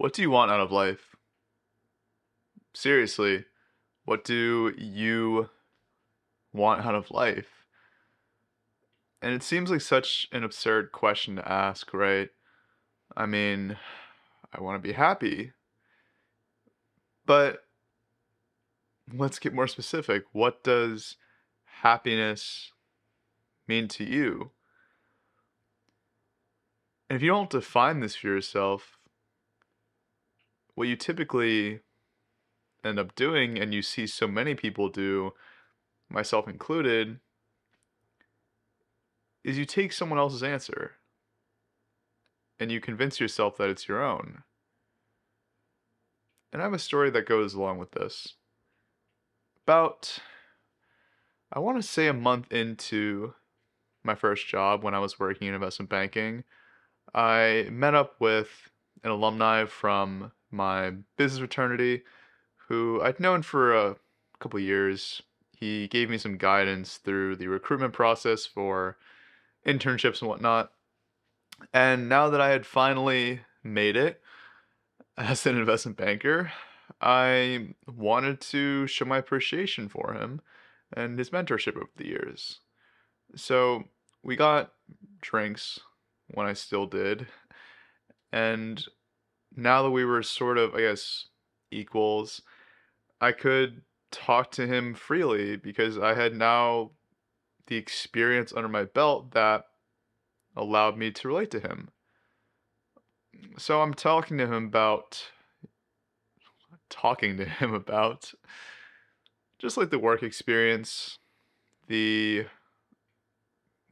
What do you want out of life? Seriously, what do you want out of life? And it seems like such an absurd question to ask, right? I mean, I want to be happy, but let's get more specific. What does happiness mean to you? And if you don't define this for yourself, what you typically end up doing, and you see so many people do, myself included, is you take someone else's answer and you convince yourself that it's your own. And I have a story that goes along with this. About, I want to say a month into my first job when I was working in investment banking, I met up with an alumni from my business fraternity who I'd known for a couple years. He gave me some guidance through the recruitment process for internships and whatnot. And now that I had finally made it as an investment banker, I wanted to show my appreciation for him and his mentorship over the years. So we got drinks when I still did. And now that we were sort of, I guess, equals, I could talk to him freely because I had now the experience under my belt that allowed me to relate to him. So I'm talking to him about just like the work experience, the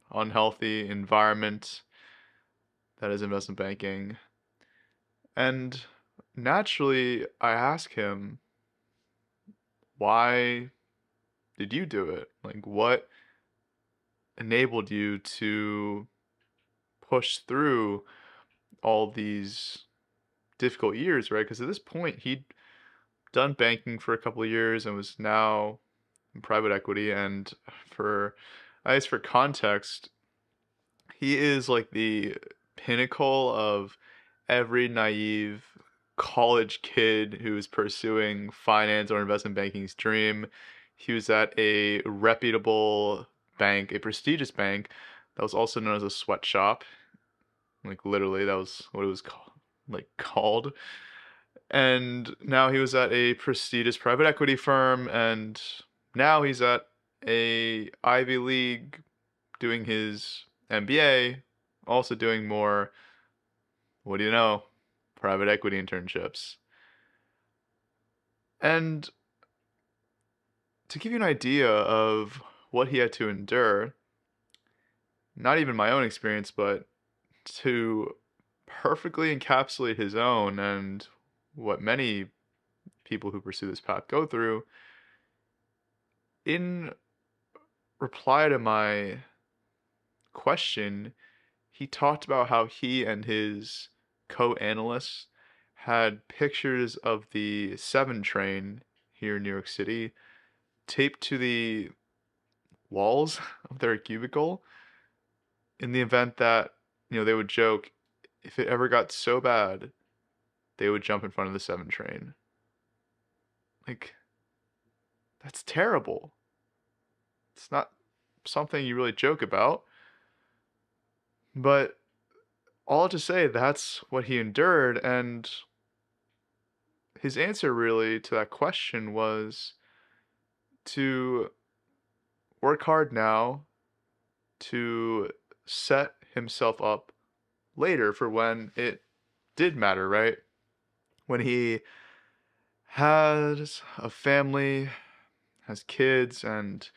unhealthy environment that is investment banking. And naturally, I ask him, why did you do it? Like, what enabled you to push through all these difficult years, right? Because at this point, he'd done banking for a couple of years and was now in private equity. And for, I guess, for context, he is like the pinnacle of every naive college kid who is pursuing finance or investment banking's dream. He was at a reputable bank, a prestigious bank that was also known as a sweatshop. Like literally, that was what it was called. And now he was at a prestigious private equity firm, and now he's at a Ivy League doing his MBA, also doing more, what do you know, private equity internships. And to give you an idea of what he had to endure, not even my own experience, but to perfectly encapsulate his own and what many people who pursue this path go through, in reply to my question, he talked about how he and his co-analysts had pictures of the 7 train here in New York City taped to the walls of their cubicle in the event that, they would joke if it ever got so bad, they would jump in front of the 7 train. Like, that's terrible. It's not something you really joke about, but all to say that's what he endured, and his answer really to that question was to work hard now to set himself up later for when it did matter, right? When he has a family, has kids, and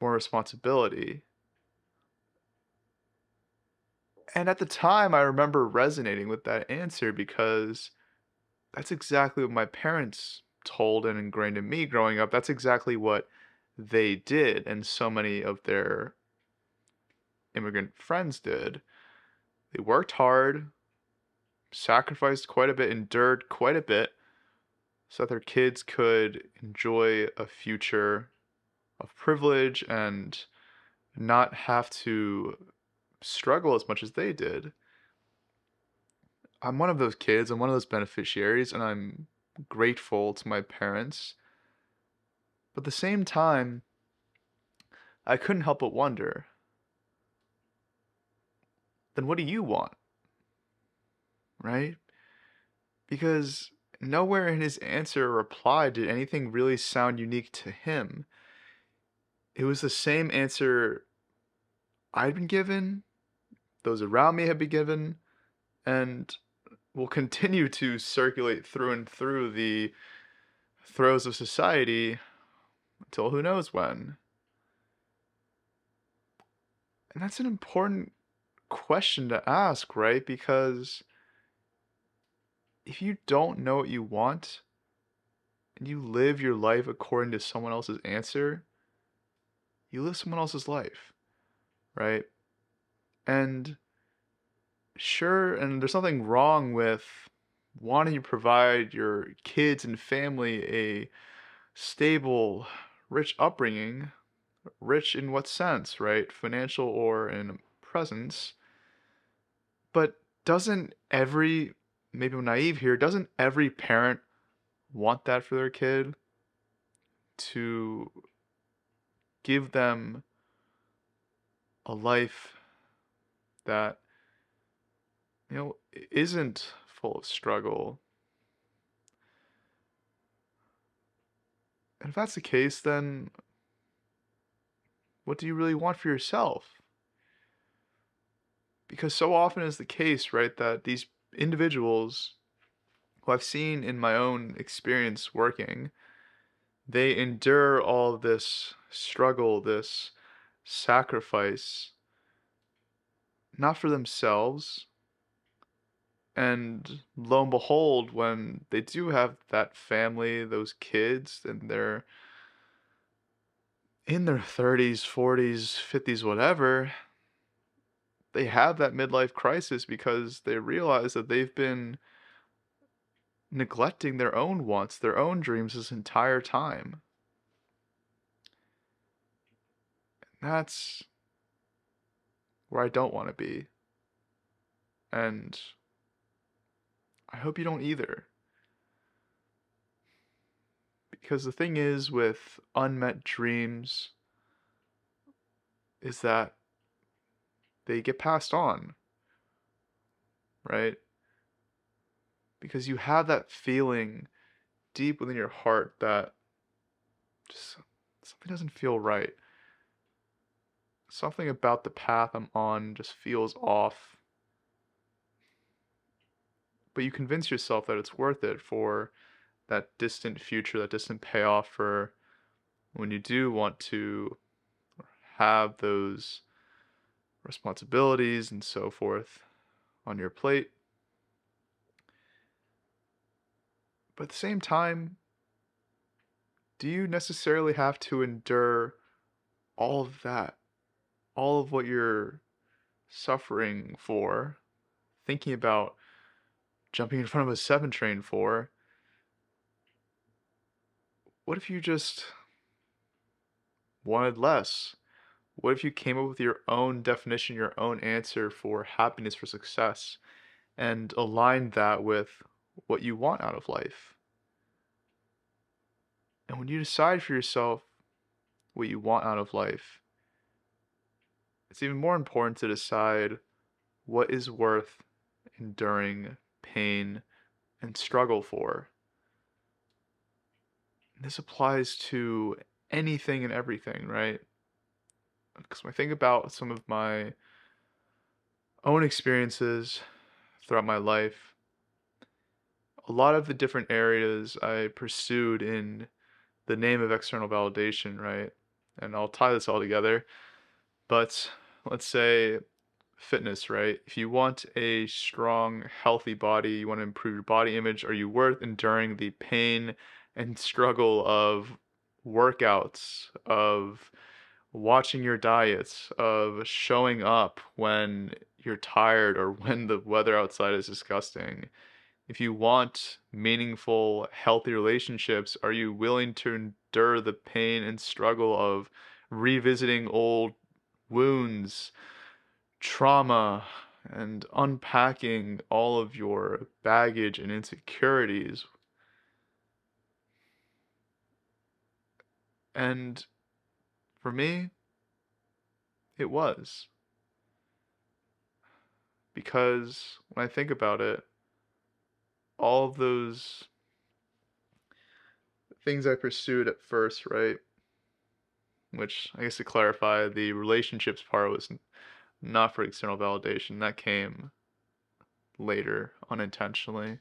more responsibility. And at the time, I remember resonating with that answer because that's exactly what my parents told and ingrained in me growing up. That's exactly what they did, and so many of their immigrant friends did. They worked hard, sacrificed quite a bit, endured quite a bit, so that their kids could enjoy a future of privilege and not have to struggle as much as they did. I'm one of those kids, I'm one of those beneficiaries, and I'm grateful to my parents. But at the same time, I couldn't help but wonder, then what do you want, right? Because nowhere in his answer or reply did anything really sound unique to him. It was the same answer I'd been given, those around me had been given, and will continue to circulate through and through the throes of society until who knows when. And that's an important question to ask, right? Because if you don't know what you want and you live your life according to someone else's answer, you live someone else's life, right? And sure, and there's nothing wrong with wanting to provide your kids and family a stable, rich upbringing. Rich in what sense, right? Financial or in presence. But doesn't every, maybe I'm naive here, doesn't every parent want that for their kid? To give them a life that, isn't full of struggle. And if that's the case, then what do you really want for yourself? Because so often is the case, right, that these individuals who I've seen in my own experience working, they endure all this struggle, this sacrifice, not for themselves. And lo and behold, when they do have that family, those kids, and they're in their 30s, 40s, 50s, whatever, they have that midlife crisis because they realize that they've been neglecting their own wants, their own dreams this entire time. That's where I don't want to be. And I hope you don't either. Because the thing is with unmet dreams is that they get passed on, right? Because you have that feeling deep within your heart that just something doesn't feel right. Something about the path I'm on just feels off. But you convince yourself that it's worth it for that distant future, that distant payoff for when you do want to have those responsibilities and so forth on your plate. But at the same time, do you necessarily have to endure all of that? All of what you're suffering for, thinking about jumping in front of a 7 train for? What if you just wanted less? What if you came up with your own definition, your own answer for happiness, for success, and aligned that with what you want out of life? And when you decide for yourself what you want out of life, it's even more important to decide what is worth enduring pain and struggle for. This applies to anything and everything, right? Because when I think about some of my own experiences throughout my life, a lot of the different areas I pursued in the name of external validation, right? And I'll tie this all together. But let's say fitness, right? If you want a strong, healthy body, you want to improve your body image, are you worth enduring the pain and struggle of workouts, of watching your diets, of showing up when you're tired or when the weather outside is disgusting? If you want meaningful, healthy relationships, are you willing to endure the pain and struggle of revisiting old wounds, trauma, and unpacking all of your baggage and insecurities. And for me, it was. Because when I think about it, all of those things I pursued at first, right? Which I guess to clarify, the relationships part was not for external validation. That came later, unintentionally.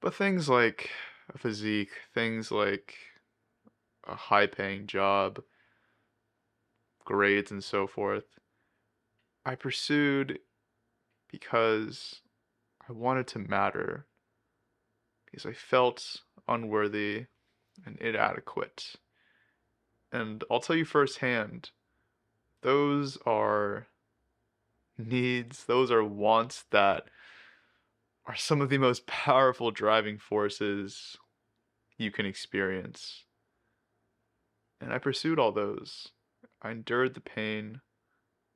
But things like a physique, things like a high paying job, grades, and so forth, I pursued because I wanted to matter, because I felt unworthy and inadequate. And I'll tell you firsthand, those are needs, those are wants that are some of the most powerful driving forces you can experience. And I pursued all those. I endured the pain,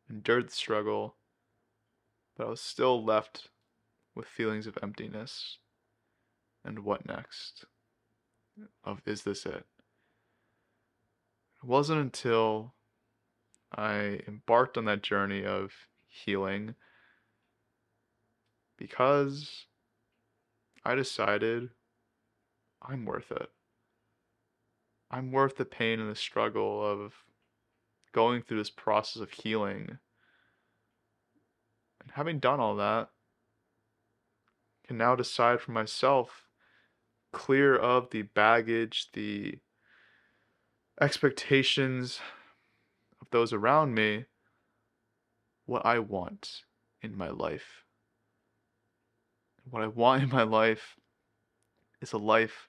endured the struggle, but I was still left with feelings of emptiness. And what next? Of is this it? It wasn't until I embarked on that journey of healing because I decided I'm worth it. I'm worth the pain and the struggle of going through this process of healing. And having done all that, can now decide for myself, clear of the baggage, the expectations of those around me, what I want in my life. What I want in my life is a life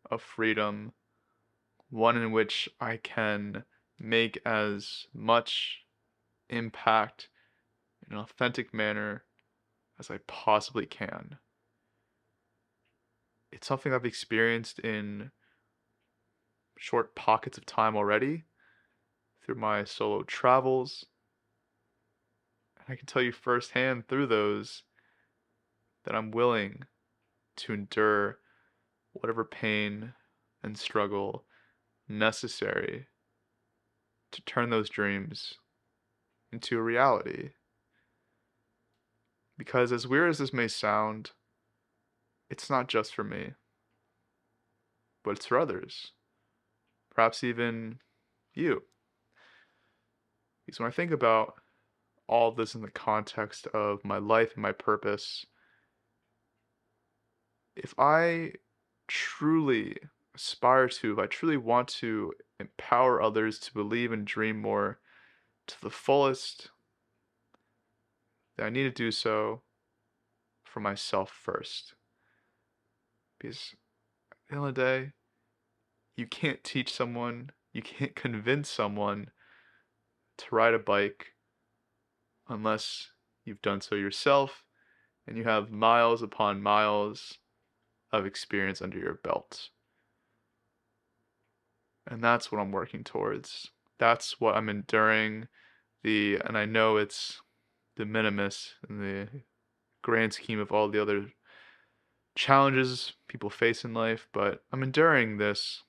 of freedom, one in which I can make as much impact in an authentic manner as I possibly can. It's something I've experienced in short pockets of time already through my solo travels. And I can tell you firsthand through those that I'm willing to endure whatever pain and struggle necessary to turn those dreams into a reality. Because as weird as this may sound, it's not just for me, but it's for others. Perhaps even you. Because when I think about all of this in the context of my life and my purpose, if I truly aspire to, if I truly want to empower others to believe and dream more to the fullest, then I need to do so for myself first. Because at the end of the day, you can't teach someone, you can't convince someone to ride a bike unless you've done so yourself and you have miles upon miles of experience under your belt. And that's what I'm working towards. That's what I'm enduring. And I know it's de minimis in the grand scheme of all the other challenges people face in life, but I'm enduring this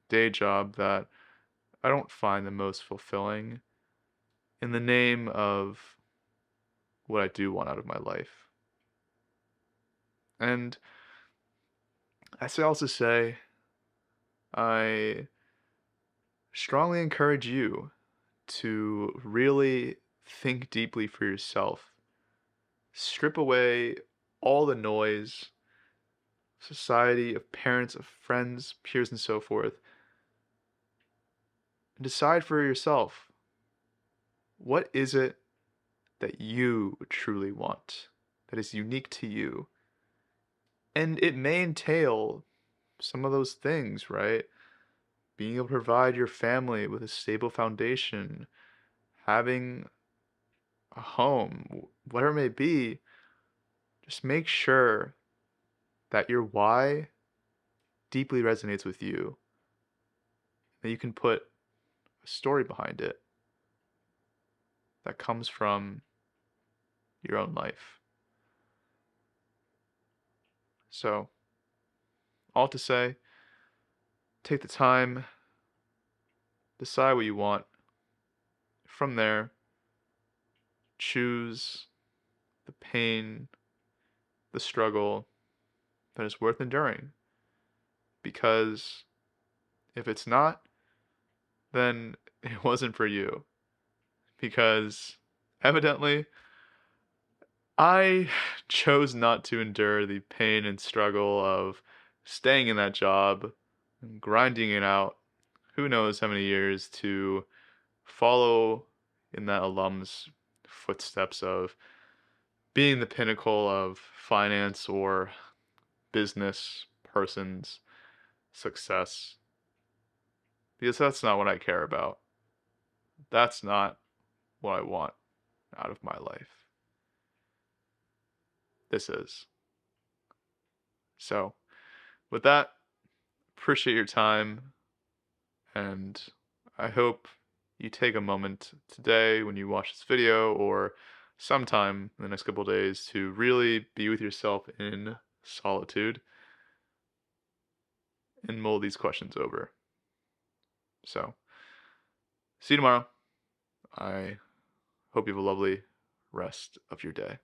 day job that I don't find the most fulfilling in the name of what I do want out of my life. And also say, I strongly encourage you to really think deeply for yourself. Strip away all the noise, society, of parents, of friends, peers, and so forth, and decide for yourself, what is it that you truly want, that is unique to you? And it may entail some of those things, right? Being able to provide your family with a stable foundation, having a home, whatever it may be, just make sure that your why deeply resonates with you, that you can put a story behind it that comes from your own life. So, all to say, take the time, decide what you want. From there, choose the pain, the struggle that is worth enduring. Because if it's not, then it wasn't for you. Because evidently, I chose not to endure the pain and struggle of staying in that job, and grinding it out, who knows how many years to follow in that alum's footsteps of being the pinnacle of finance or business person's success. Because that's not what I care about. That's not what I want out of my life. This is. So, with that, appreciate your time, and I hope you take a moment today when you watch this video or sometime in the next couple of days to really be with yourself in solitude and mull these questions over. So, see you tomorrow. I hope you have a lovely rest of your day.